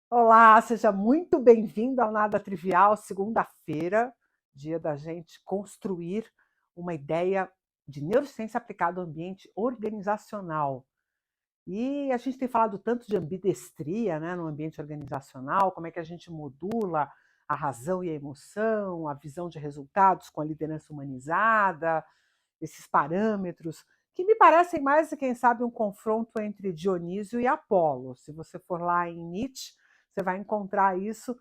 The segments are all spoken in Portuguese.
Olá, seja muito bem-vindo ao Nada Trivial, segunda-feira, dia da gente construir uma ideia de neurociência aplicada ao ambiente organizacional. E a gente tem falado tanto de ambidestria, né, no ambiente organizacional, como é que a gente modula a razão e a emoção, a visão de resultados com a liderança humanizada, esses parâmetros, que me parecem mais, quem sabe, um confronto entre Dionísio e Apolo. Se você for lá em Nietzsche, você vai encontrar isso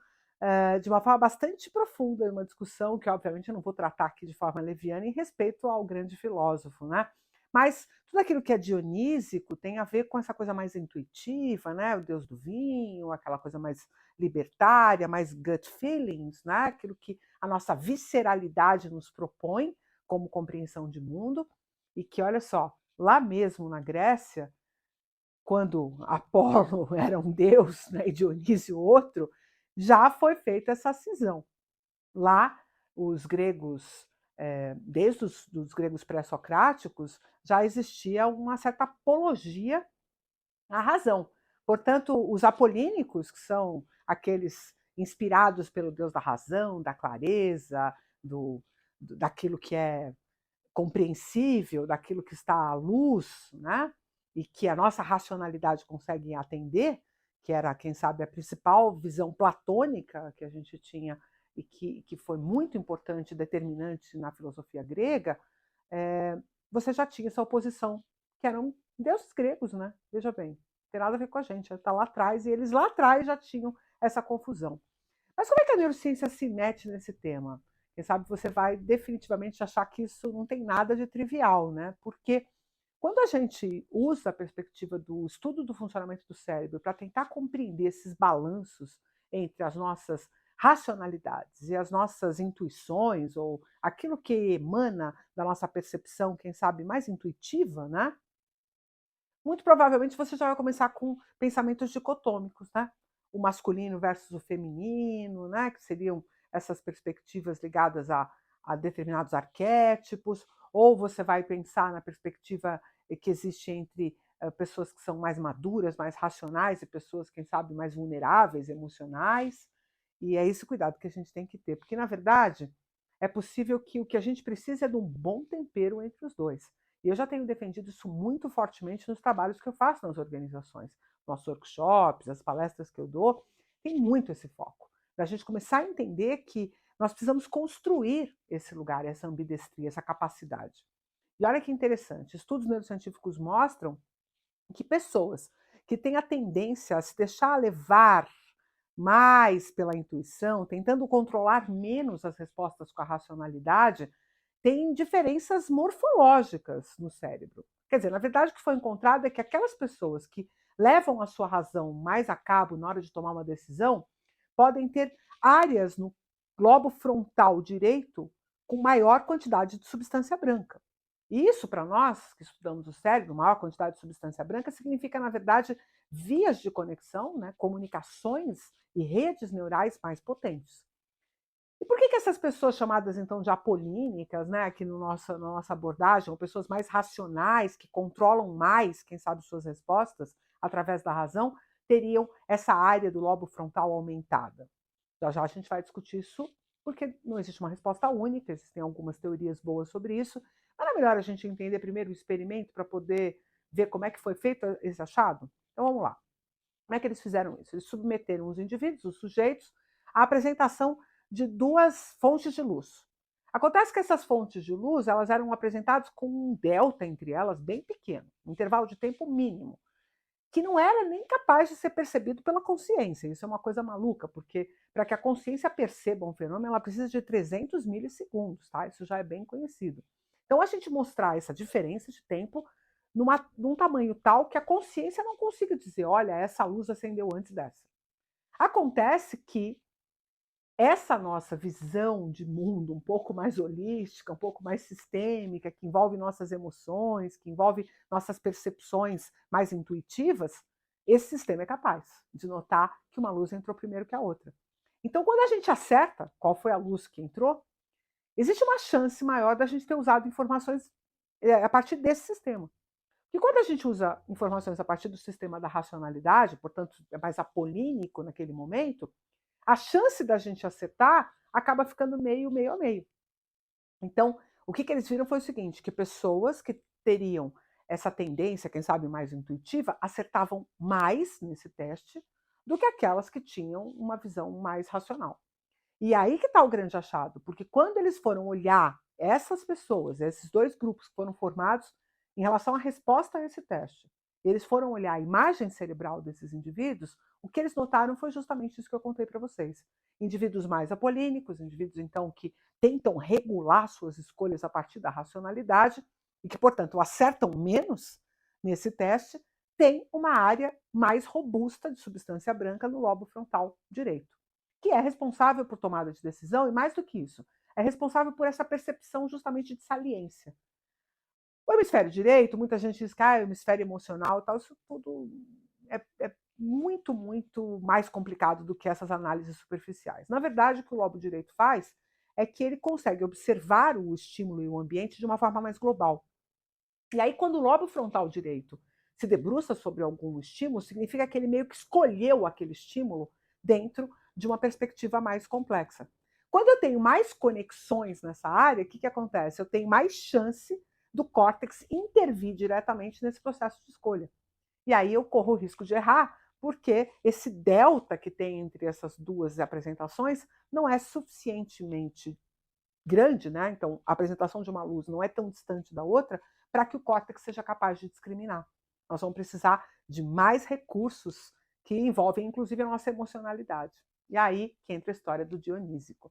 de uma forma bastante profunda, uma discussão que, obviamente, eu não vou tratar aqui de forma leviana em respeito ao grande filósofo, né? Mas tudo aquilo que é dionísico tem a ver com essa coisa mais intuitiva, né? O deus do vinho, aquela coisa mais libertária, mais gut feelings, né? Aquilo que a nossa visceralidade nos propõe como compreensão de mundo, e que, olha só, lá mesmo na Grécia, quando Apolo era um deus, né, e Dionísio outro, já foi feita essa cisão. Lá, os gregos, desde os dos gregos pré-socráticos, já existia uma certa apologia à razão. Portanto, os apolínicos, que são aqueles inspirados pelo deus da razão, da clareza, daquilo que é compreensível, daquilo que está à luz, né? E que a nossa racionalidade consegue atender, que era, quem sabe, a principal visão platônica que a gente tinha e que foi muito importante, determinante na filosofia grega, você já tinha essa oposição, que eram deuses gregos, né? Veja bem, não tem nada a ver com a gente, está lá atrás, e eles lá atrás já tinham essa confusão. Mas como é que a neurociência se mete nesse tema? Quem sabe você vai definitivamente achar que isso não tem nada de trivial, né? Porque quando a gente usa a perspectiva do estudo do funcionamento do cérebro para tentar compreender esses balanços entre as nossas racionalidades e as nossas intuições, ou aquilo que emana da nossa percepção, quem sabe, mais intuitiva, né? Muito provavelmente você já vai começar com pensamentos dicotômicos, né? O masculino versus o feminino, né? Que seriam essas perspectivas ligadas a determinados arquétipos, ou você vai pensar na perspectiva que existe entre pessoas que são mais maduras, mais racionais, e pessoas, quem sabe, mais vulneráveis, emocionais. E é esse cuidado que a gente tem que ter, porque, na verdade, é possível que o que a gente precisa é de um bom tempero entre os dois. E eu já tenho defendido isso muito fortemente nos trabalhos que eu faço nas organizações, nossos workshops, as palestras que eu dou, tem muito esse foco, da gente começar a entender que nós precisamos construir esse lugar, essa ambidestria, essa capacidade. E olha que interessante, estudos neurocientíficos mostram que pessoas que têm a tendência a se deixar levar mais pela intuição, tentando controlar menos as respostas com a racionalidade, têm diferenças morfológicas no cérebro. Quer dizer, na verdade, o que foi encontrado é que aquelas pessoas que levam a sua razão mais a cabo na hora de tomar uma decisão podem ter áreas no globo frontal direito com maior quantidade de substância branca. E isso, para nós que estudamos o cérebro, maior quantidade de substância branca, significa, na verdade, vias de conexão, né, comunicações e redes neurais mais potentes. E por que essas pessoas chamadas, então, de apolínicas, né, aqui no na nossa abordagem, ou pessoas mais racionais, que controlam mais, quem sabe, suas respostas através da razão, teriam essa área do lobo frontal aumentada? Já já a gente vai discutir isso, porque não existe uma resposta única, existem algumas teorias boas sobre isso, mas não é melhor a gente entender primeiro o experimento para poder ver como é que foi feito esse achado? Então vamos lá. Como é que eles fizeram isso? Eles submeteram os indivíduos, os sujeitos, à apresentação de duas fontes de luz. Acontece que essas fontes de luz elas eram apresentadas com um delta entre elas bem pequeno, um intervalo de tempo mínimo, que não era nem capaz de ser percebido pela consciência. Isso é uma coisa maluca, porque para que a consciência perceba um fenômeno, ela precisa de 300 milissegundos, tá? Isso já é bem conhecido. Então, a gente mostrar essa diferença de tempo num tamanho tal que a consciência não consiga dizer, olha, essa luz acendeu antes dessa. Acontece que essa nossa visão de mundo um pouco mais holística, um pouco mais sistêmica, que envolve nossas emoções, que envolve nossas percepções mais intuitivas, esse sistema é capaz de notar que uma luz entrou primeiro que a outra. Então, quando a gente acerta qual foi a luz que entrou, existe uma chance maior da gente ter usado informações a partir desse sistema. Que quando a gente usa informações a partir do sistema da racionalidade, portanto, é mais apolínico naquele momento, a chance da gente acertar acaba ficando meio a meio. Então, o que eles viram foi o seguinte, que pessoas que teriam essa tendência, quem sabe mais intuitiva, acertavam mais nesse teste do que aquelas que tinham uma visão mais racional. E aí que está o grande achado, porque quando eles foram olhar essas pessoas, esses dois grupos que foram formados em relação à resposta a esse teste, eles foram olhar a imagem cerebral desses indivíduos, o que eles notaram foi justamente isso que eu contei para vocês. Indivíduos mais apolínicos, indivíduos então que tentam regular suas escolhas a partir da racionalidade e que, portanto, acertam menos nesse teste, têm uma área mais robusta de substância branca no lobo frontal direito, que é responsável por tomada de decisão e, mais do que isso, é responsável por essa percepção justamente de saliência. O hemisfério direito, muita gente diz que o hemisfério emocional e tal, isso tudo é muito mais complicado do que essas análises superficiais. Na verdade, o que o lobo direito faz é que ele consegue observar o estímulo e o ambiente de uma forma mais global. E aí, quando o lobo frontal direito se debruça sobre algum estímulo, significa que ele meio que escolheu aquele estímulo dentro de uma perspectiva mais complexa. Quando eu tenho mais conexões nessa área, o que acontece? Eu tenho mais chance do córtex intervir diretamente nesse processo de escolha. E aí eu corro o risco de errar, porque esse delta que tem entre essas duas apresentações não é suficientemente grande, né? Então, a apresentação de uma luz não é tão distante da outra para que o córtex seja capaz de discriminar. Nós vamos precisar de mais recursos que envolvem, inclusive, a nossa emocionalidade. E aí que entra a história do dionísico.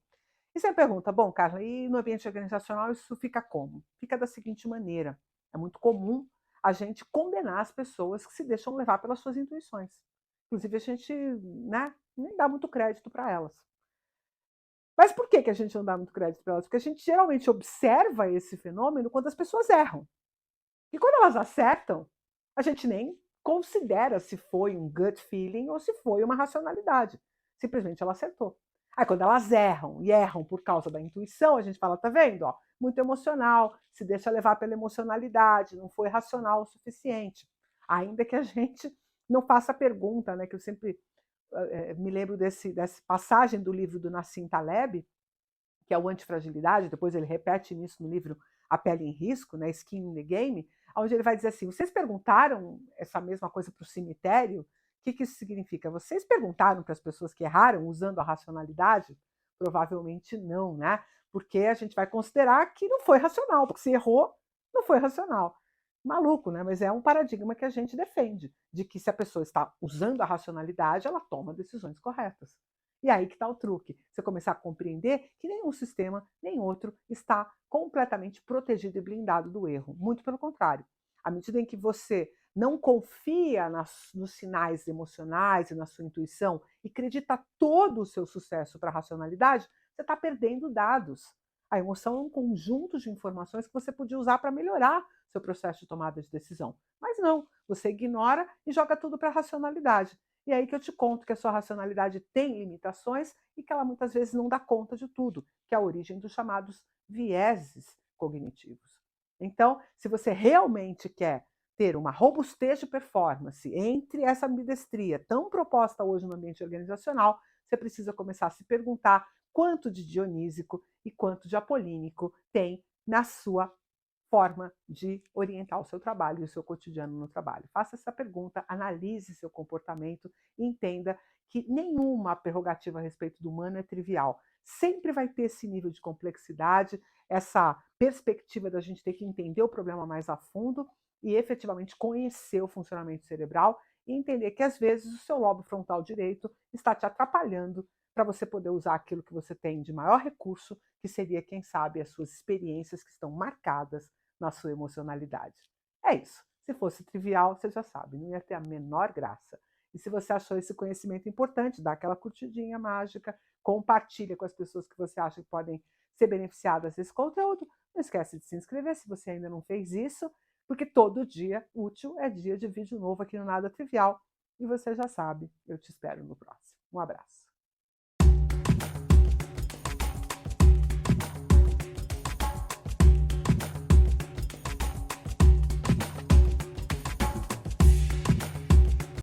E você pergunta, bom, Carla, e no ambiente organizacional isso fica como? Fica da seguinte maneira: é muito comum a gente condenar as pessoas que se deixam levar pelas suas intuições. Inclusive, a gente, né, nem dá muito crédito para elas. Mas por que a gente não dá muito crédito para elas? Porque a gente geralmente observa esse fenômeno quando as pessoas erram. E quando elas acertam, a gente nem considera se foi um gut feeling ou se foi uma racionalidade. Simplesmente ela acertou. Aí quando elas erram e erram por causa da intuição, a gente fala, tá vendo? Ó, muito emocional, se deixa levar pela emocionalidade, não foi racional o suficiente. Ainda que a gente não faça a pergunta, né? Que eu sempre me lembro dessa passagem do livro do Nassim Taleb, que é o Antifragilidade, depois ele repete isso no livro A Pele em Risco, né, Skin in the Game, onde ele vai dizer assim, vocês perguntaram essa mesma coisa para o cemitério? O que isso significa? Vocês perguntaram para as pessoas que erraram usando a racionalidade? Provavelmente não, né? Porque a gente vai considerar que não foi racional, porque se errou, não foi racional. Maluco, né? Mas é um paradigma que a gente defende, de que se a pessoa está usando a racionalidade, ela toma decisões corretas. E aí que está o truque. Você começar a compreender que nenhum sistema, nem outro, está completamente protegido e blindado do erro. Muito pelo contrário. À medida em que você não confia nos sinais emocionais e na sua intuição e acredita todo o seu sucesso para a racionalidade, você está perdendo dados. A emoção é um conjunto de informações que você podia usar para melhorar seu processo de tomada de decisão. Mas não, você ignora e joga tudo para a racionalidade. E é aí que eu te conto que a sua racionalidade tem limitações e que ela muitas vezes não dá conta de tudo, que é a origem dos chamados vieses cognitivos. Então, se você realmente quer ter uma robustez de performance entre essa ambidestria tão proposta hoje no ambiente organizacional, você precisa começar a se perguntar quanto de dionísico e quanto de apolínico tem na sua forma de orientar o seu trabalho e o seu cotidiano no trabalho. Faça essa pergunta, analise seu comportamento e entenda que nenhuma prerrogativa a respeito do humano é trivial. Sempre vai ter esse nível de complexidade, essa perspectiva da gente ter que entender o problema mais a fundo e efetivamente conhecer o funcionamento cerebral e entender que às vezes o seu lobo frontal direito está te atrapalhando para você poder usar aquilo que você tem de maior recurso, que seria, quem sabe, as suas experiências que estão marcadas na sua emocionalidade. É isso. Se fosse trivial, você já sabe, não ia ter a menor graça. E se você achou esse conhecimento importante, dá aquela curtidinha mágica, compartilha com as pessoas que você acha que podem ser beneficiadas desse conteúdo. Não esquece de se inscrever se você ainda não fez isso, porque todo dia útil é dia de vídeo novo aqui no Nada Trivial. E você já sabe, eu te espero no próximo. Um abraço.